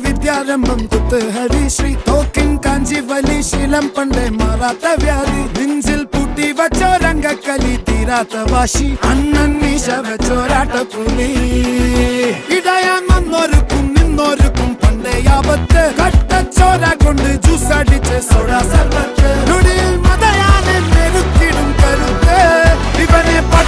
വിദ്യാരംഭം കുത്ത് ഹരിശ്രീ തോക്കിൻ കാഞ്ചി വലി ശീലം പണ്ടേ മാറാത്ത വ്യാധി നെഞ്ചിൽ പൂട്ടി വച്ചോരംഗക്കലി തീരാത്ത വാശി അണ്ണൻ മീശ വെച്ചോരാട്ട പുലി ഇടയാൻ വന്നോർക്കും നിന്നോർക്കും പണ്ടേ ആപത്ത് കട്ടച്ചോര കൊണ്ട് ജ്യൂസ് അടിച്ച് സോഡ സർബത്ത് നൊടിയിൽ മതയാനെ മെരുക്കിടും കരുത്ത് ഇവനെ പട